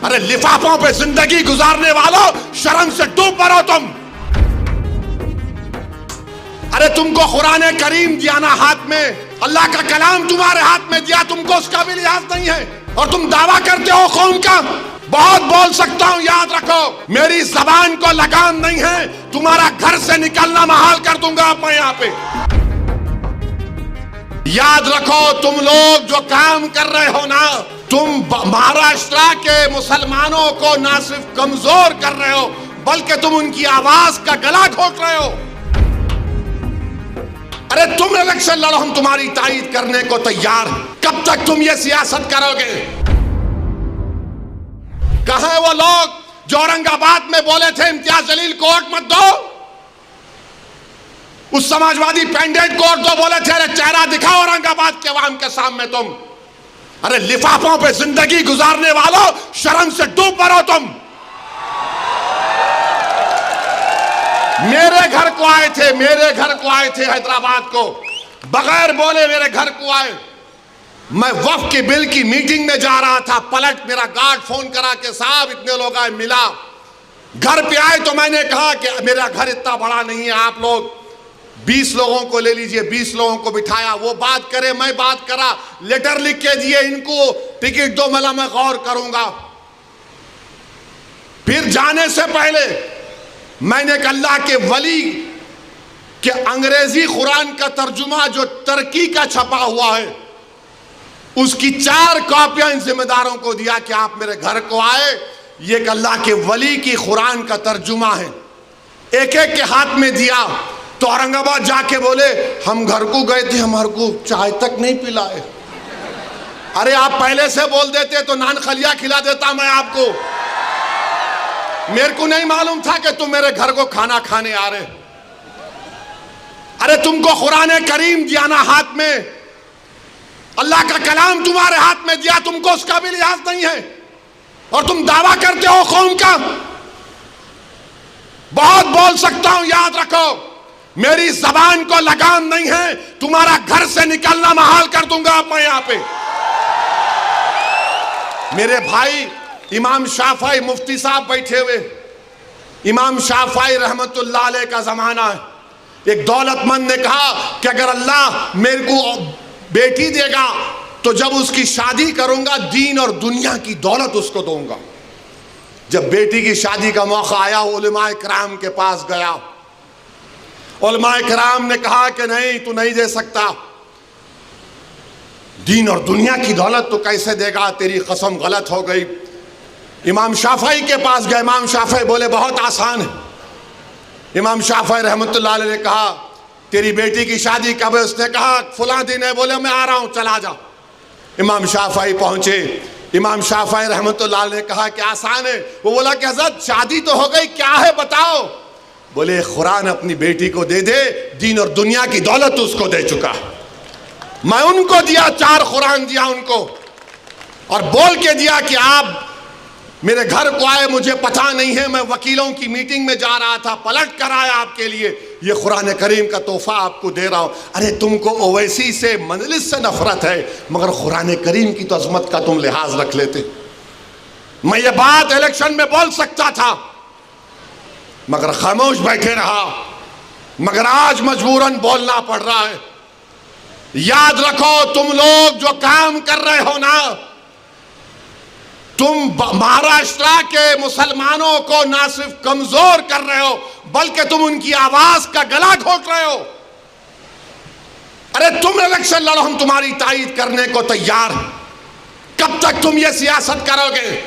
ارے لفافوں پہ زندگی گزارنے والوں، شرم سے ڈوب مرو تم۔ ارے تم کو قرآن کریم دیا نا ہاتھ میں، اللہ کا کلام تمہارے ہاتھ میں دیا، تم کو اس کا بھی لحاظ نہیں ہے اور تم دعویٰ کرتے ہو قوم کا۔ بہت بول سکتا ہوں، یاد رکھو میری زبان کو لگام نہیں ہے، تمہارا گھر سے نکلنا محال کر دوں گا میں یہاں پہ۔ یاد رکھو تم لوگ جو کام کر رہے ہو نا، تم مہاراشٹر کے مسلمانوں کو نہ صرف کمزور کر رہے ہو بلکہ تم ان کی آواز کا گلا گھونٹ رہے ہو۔ ارے تم الیکشن لڑو، ہم تمہاری تائید کرنے کو تیار ہیں۔ کب تک تم یہ سیاست کرو گے؟ کہاں ہیں وہ لوگ جو اورنگ آباد میں بولے تھے امتیاز جلیل کو ووٹ مت دو؟ اس سماجوادی پینڈیٹ کو ووٹ دو بولے تھے، ارے چہرہ دکھاؤ اورنگ آباد کے عوام کے سامنے تم۔ ارے لفافوں پہ زندگی گزارنے والوں، شرم سے ڈوب مرو تم۔ میرے گھر کو آئے تھے حیدرآباد کو، بغیر بولے میرے گھر کو آئے۔ میں وقف کے بل کی میٹنگ میں جا رہا تھا، پلٹ میرا گارڈ فون کرا کہ صاحب اتنے لوگ آئے، ملا۔ گھر پہ آئے تو میں نے کہا کہ میرا گھر اتنا بڑا نہیں ہے، آپ لوگ 20 لوگوں کو لے لیجئے۔ 20 لوگوں کو بٹھایا، وہ بات کرے میں بات کرا، لیٹر لکھ کے دیے ان کو ٹکٹ دو، ملا میں غور کروں گا۔ پھر جانے سے پہلے میں نے کہا اللہ کے ولی کہ انگریزی قرآن کا ترجمہ جو ترکی کا چھپا ہوا ہے اس کی 4 کاپیاں ان ذمہ داروں کو دیا کہ آپ میرے گھر کو آئے، یہ کہ اللہ کے ولی کی قرآن کا ترجمہ ہے۔ ایک ایک کے ہاتھ میں دیا تو اورنگ آباد جا کے بولے ہم گھر کو گئے تھے، ہمارے کو چائے تک نہیں پلائے۔ ارے آپ پہلے سے بول دیتے تو نان خلیہ کھلا دیتا میں آپ کو۔ میرے کو نہیں معلوم تھا کہ تم میرے گھر کو کھانا کھانے آ رہے۔ ارے تم کو قرآن کریم دیا نا ہاتھ میں، اللہ کا کلام تمہارے ہاتھ میں دیا، تم کو اس کا بھی لحاظ نہیں ہے اور تم دعویٰ کرتے ہو قوم کا۔ بہت بول سکتا ہوں، یاد رکھو میری زبان کو لگام نہیں ہے، تمہارا گھر سے نکلنا محال کر دوں گا میں یہاں پہ۔ میرے بھائی امام شافعی مفتی صاحب بیٹھے ہوئے، امام شافعی رحمت اللہ علیہ کا زمانہ ہے۔ ایک دولت مند نے کہا کہ اگر اللہ میرے کو بیٹی دے گا تو جب اس کی شادی کروں گا دین اور دنیا کی دولت اس کو دوں گا۔ جب بیٹی کی شادی کا موقع آیا علماء کرام کے پاس گیا، علماء کرام نے کہا کہ نہیں تو نہیں دے سکتا، دین اور دنیا کی دولت تو کیسے دے گا، تیری قسم غلط ہو گئی۔ امام شافعی کے پاس گئے، امام شافعی بولے بہت آسان ہے۔ امام شافعی رحمت اللہ علیہ نے کہا تیری بیٹی کی شادی کب ہے؟ اس نے کہا فلاں دن ہے۔ بولے میں آ رہا ہوں، چلا جا۔ امام شافعی پہنچے، امام شافعی رحمت اللہ علیہ نے کہا کہ آسان ہے۔ وہ بولا کہ حضرت شادی تو ہو گئی، کیا ہے بتاؤ؟ بولے قرآن اپنی بیٹی کو دے دے، دین اور دنیا کی دولت اس کو دے چکا۔ میں ان کو دیا، 4 قرآن دیا ان کو، اور بول کے دیا کہ آپ میرے گھر کو آئے، مجھے پتہ نہیں ہے، میں وکیلوں کی میٹنگ میں جا رہا تھا، پلٹ کر آیا آپ کے لیے، یہ قرآن کریم کا تحفہ آپ کو دے رہا ہوں۔ ارے تم کو اویسی سے مجلس سے نفرت ہے مگر قرآن کریم کی تو عظمت کا تم لحاظ رکھ لیتے۔ میں یہ بات الیکشن میں بول سکتا تھا مگر خاموش بیٹھے رہا، مگر آج مجبوراً بولنا پڑ رہا ہے۔ یاد رکھو تم لوگ جو کام کر رہے ہو نا، تم مہاراشٹر کے مسلمانوں کو نہ صرف کمزور کر رہے ہو بلکہ تم ان کی آواز کا گلا گھونٹ رہے ہو۔ ارے تم الیکشن لڑو، ہم تمہاری تائید کرنے کو تیار ہیں۔ کب تک تم یہ سیاست کرو گے؟